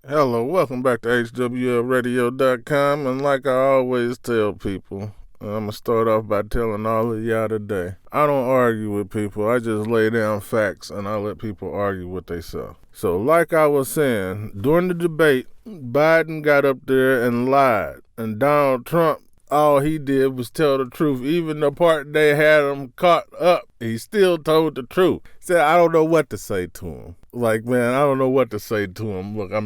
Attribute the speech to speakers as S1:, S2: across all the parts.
S1: Hello, welcome back to HWLRADIO.com, and like I always tell people, I'm going to start off by telling all of y'all today, I don't argue with people, I just lay down facts and I let people argue what they say. So like I was saying, during the debate, Biden got up there and lied, and Donald Trump, all he did was tell the truth. Even the part they had him caught up, he still told the truth. Said, I don't know what to say to him. Like, man, I don't know what to say to him. Look, I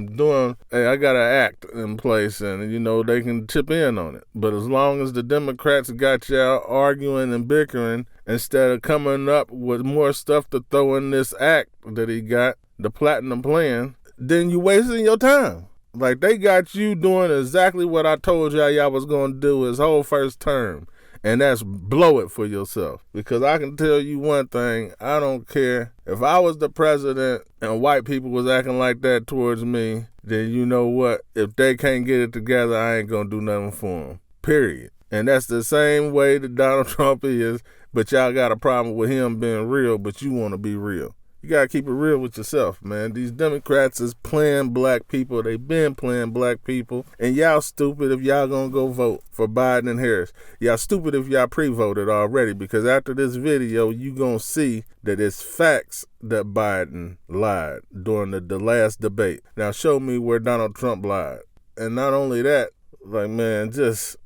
S1: got an act in place, and, they can chip in on it. But as long as the Democrats got y'all arguing and bickering, instead of coming up with more stuff to throw in this act that he got, the platinum plan, then you wasting your time. Like, they got you doing exactly what I told y'all was going to do his whole first term, and that's blow it for yourself. Because I can tell you one thing, I don't care. If I was the president and white people was acting like that towards me, then you know what? If they can't get it together, I ain't going to do nothing for them, period. And that's the same way that Donald Trump is, but y'all got a problem with him being real, but you want to be real. You got to keep it real with yourself, man. These Democrats is playing black people. They been playing black people. And y'all stupid if y'all going to go vote for Biden and Harris. Y'all stupid if y'all pre-voted already, because after this video, you going to see that it's facts that Biden lied during the last debate. Now show me where Donald Trump lied. And not only that, like, man, just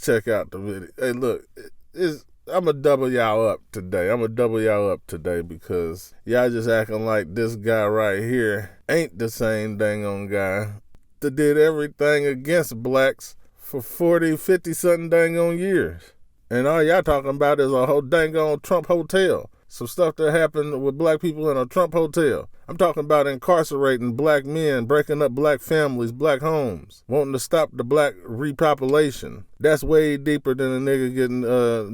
S1: check out the video. Hey, look, I'm going to double y'all up today. Because y'all just acting like this guy right here ain't the same dang on guy that did everything against blacks for 40, 50-something dang on years. And all y'all talking about is a whole dang on Trump hotel. Some stuff that happened with black people in a Trump hotel. I'm talking about incarcerating black men, breaking up black families, black homes, wanting to stop the black repopulation. That's way deeper than a nigga getting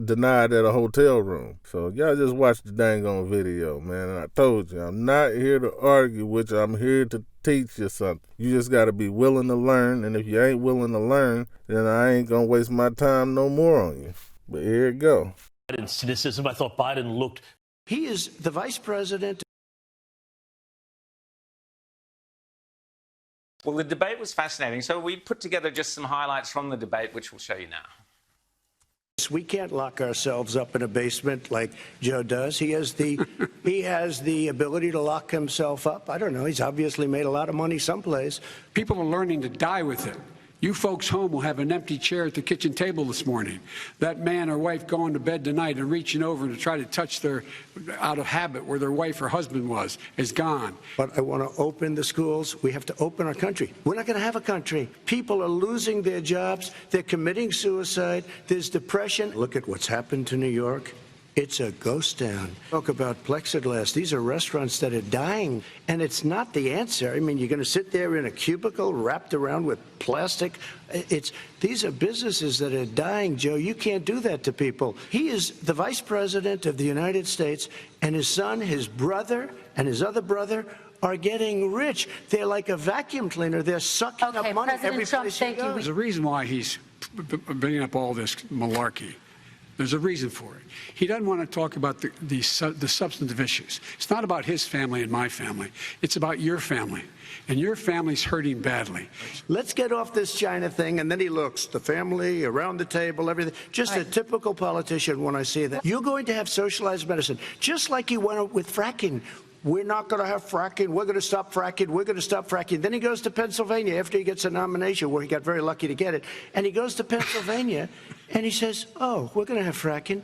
S1: denied at a hotel room. So y'all just watch the dang on video, man. And I told you, I'm not here to argue with you. I'm here to teach you something. You just got to be willing to learn. And if you ain't willing to learn, then I ain't going to waste my time no more on you. But here it go.
S2: Biden's cynicism. I thought Biden looked.
S3: He is the vice president.
S4: Well, the debate was fascinating. So we put together just some highlights from the debate, which we'll show you now.
S3: We can't lock ourselves up in a basement like Joe does. He has the ability to lock himself up. I don't know. He's obviously made a lot of money someplace.
S5: People are learning to die with it. You folks home will have an empty chair at the kitchen table this morning. That man or wife going to bed tonight and reaching over to try to touch their, out of habit, where their wife or husband was, is gone.
S3: But I want to open the schools. We have to open our country. We're not going to have a country. People are losing their jobs. They're committing suicide. There's depression. Look at what's happened to New York. It's a ghost town. Talk about plexiglass. These are restaurants that are dying, and it's not the answer. I mean, you're going to sit there in a cubicle wrapped around with plastic. These are businesses that are dying, Joe. You can't do that to people. He is the vice president of the United States, and his son, his brother, and his other brother are getting rich. They're like a vacuum cleaner. They're sucking up money every place he goes.
S5: There's a reason why he's bringing up all this malarkey. There's a reason for it. He doesn't want to talk about the substantive issues. It's not about his family and my family. It's about your family. And your family's hurting badly.
S3: Let's get off this China thing. And then he looks, the family, around the table, everything. Just a typical politician when I see that. You're going to have socialized medicine, just like you went with fracking. We're not going to have fracking. We're going to stop fracking. We're going to stop fracking. Then he goes to Pennsylvania after he gets a nomination, where he got very lucky to get it. And he goes to Pennsylvania and he says, oh, we're going to have fracking.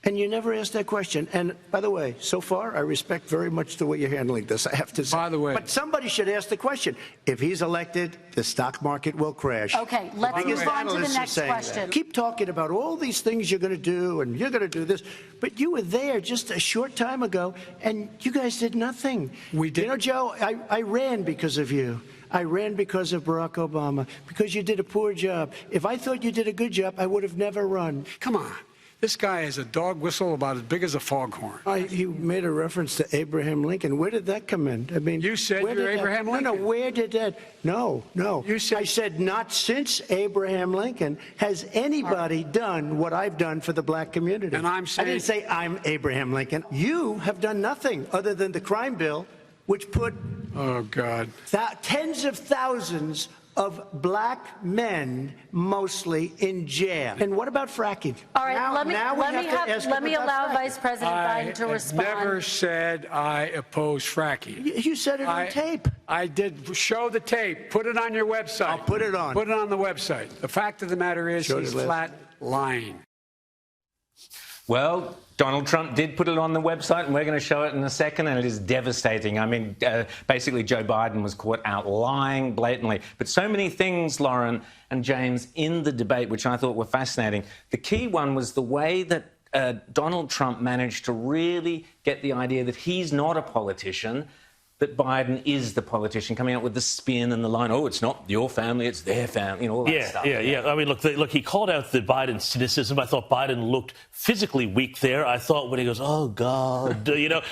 S3: And you never ask that question. And by the way, so far, I respect very much the way you're handling this, I have to say.
S5: By the way.
S3: But somebody should ask the question. If he's elected, the stock market will crash.
S6: Okay, let's move on to the next question.
S3: Keep talking about all these things you're going to do, and you're going to do this. But you were there just a short time ago, and you guys did nothing.
S5: We did.
S3: You know, Joe, I ran because of you. I ran because of Barack Obama, because you did a poor job. If I thought you did a good job, I would have never run.
S5: Come on. This guy has a dog whistle about as big as a foghorn.
S3: He made a reference to Abraham Lincoln. Where did that come in? I mean,
S5: you said you're Abraham Lincoln.
S3: No, where did that? No.
S5: You said.
S3: I said not since Abraham Lincoln has anybody done what I've done for the black community.
S5: And I'm saying.
S3: I didn't say I'm Abraham Lincoln. You have done nothing other than the crime bill, which put
S5: Oh, God.
S3: Tens of thousands of black men, mostly in jail. And what about fracking?
S6: All right, let me allow Vice President Biden to respond.
S5: I never said I oppose fracking.
S3: You said it on tape.
S5: I did. Show the tape. Put it on your website.
S3: I'll put it on.
S5: Put it on the website. The fact of the matter is he's flat lying.
S4: Well, Donald Trump did put it on the website, and we're going to show it in a second, and it is devastating. I mean, basically, Joe Biden was caught out lying blatantly. But so many things, Lauren and James, in the debate, which I thought were fascinating. The key one was the way that Donald Trump managed to really get the idea that he's not a politician, that Biden is the politician, coming out with the spin and the line, oh, it's not your family, it's their family, all that stuff. Yeah.
S2: I mean, look, he called out the Biden cynicism. I thought Biden looked physically weak there. I thought when he goes, oh, God,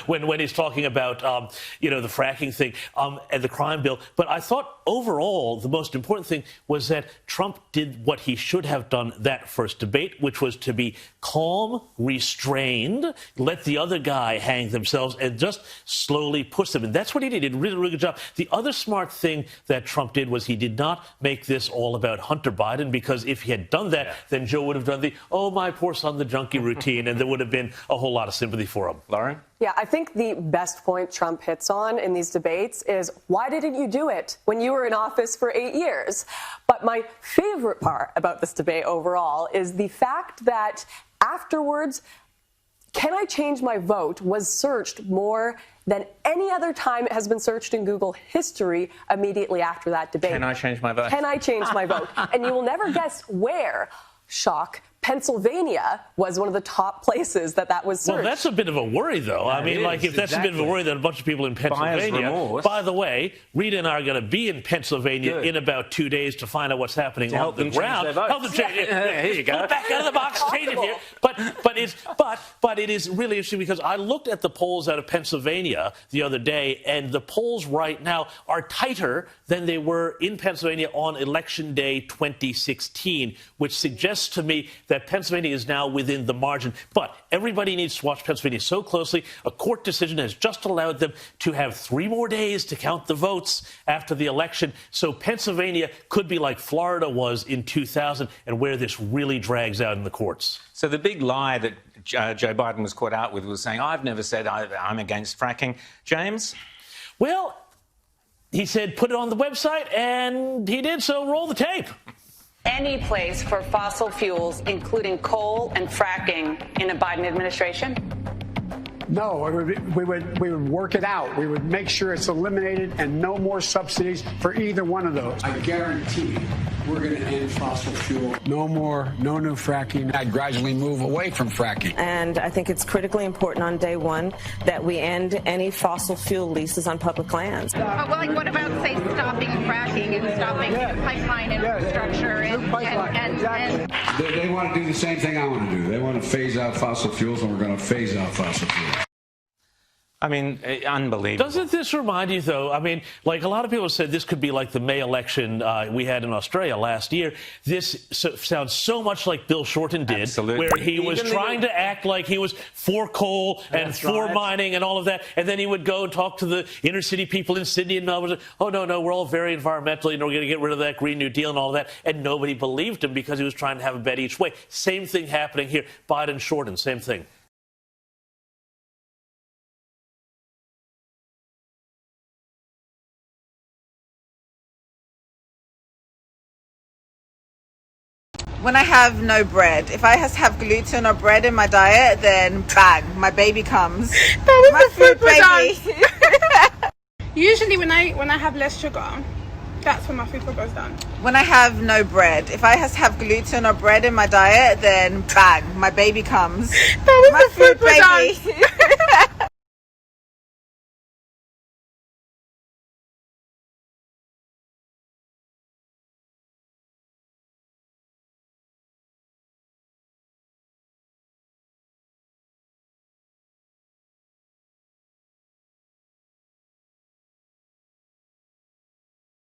S2: when he's talking about, the fracking thing and the crime bill. But I thought overall the most important thing was that Trump did what he should have done that first debate, which was to be calm, restrained, let the other guy hang themselves and just slowly push them. And that's what he did. He did a really, really good job. The other smart thing that Trump did was he did not make this all about Hunter Biden, because if he had done that, then Joe would have done the, oh, my poor son, the junkie routine, and there would have been a whole lot of sympathy for him.
S4: Lauren?
S7: Yeah, I think the best point Trump hits on in these debates is, why didn't you do it when you were in office for 8 years? But my favorite part about this debate overall is the fact that afterwards, can I change my vote was searched more than any other time it has been searched in Google history immediately after that debate.
S4: Can I change my vote?
S7: Can I change my vote? And you will never guess where, shock, Pennsylvania was one of the top places that was searched.
S2: Well, that's a bit of a worry, though. I mean, if that's a bit of a worry that a bunch of people in Pennsylvania... By the way, Rita and I are going to be in Pennsylvania in about 2 days to find out what's happening on the ground. Help them change it.
S4: Here you go.
S2: Back out of the box, change it here. But it is really interesting, because I looked at the polls out of Pennsylvania the other day, and the polls right now are tighter than they were in Pennsylvania on Election Day 2016, which suggests to me that Pennsylvania is now within the margin. But everybody needs to watch Pennsylvania so closely. A court decision has just allowed them to have 3 more days to count the votes after the election. So Pennsylvania could be like Florida was in 2000, and where this really drags out in the courts.
S4: So the big lie that Joe Biden was caught out with was saying, I've never said I'm against fracking. James?
S2: Well, he said put it on the website, and he did, so roll the tape.
S8: Any place for fossil fuels, including coal and fracking, in a Biden administration?
S5: No, we would work it out. We would make sure it's eliminated and no more subsidies for either one of those. I guarantee we're going to end fossil fuel. No more, no new fracking. I'd gradually move away from fracking.
S9: And I think it's critically important on day one that we end any fossil fuel leases on public lands.
S10: Well, like what about, say, stopping fracking and stopping pipeline infrastructure?
S5: They want to do the same thing I want to do. They want to phase out fossil fuels, and we're going to phase out fossil fuels.
S4: I mean, unbelievable.
S2: Doesn't this remind you, though? I mean, like a lot of people have said, this could be like the May election we had in Australia last year. This sounds so much like Bill Shorten did, where he was trying to act like he was for coal and for mining and all of that, and then he would go and talk to the inner city people in Sydney and Melbourne. Oh, no, we're all very environmental. We're going to get rid of that Green New Deal and all of that. And nobody believed him because he was trying to have a bet each way. Same thing happening here. Biden, Shorten, same thing.
S11: When I have no bread, if I have gluten or bread in my diet, then bang, my baby comes.
S10: That was
S11: my
S10: food
S11: baby.
S10: Usually when I have less sugar, that's when my food goes down.
S11: When I have no bread, if I have gluten or bread in my diet, then bang, my baby comes.
S10: That was
S11: my food baby.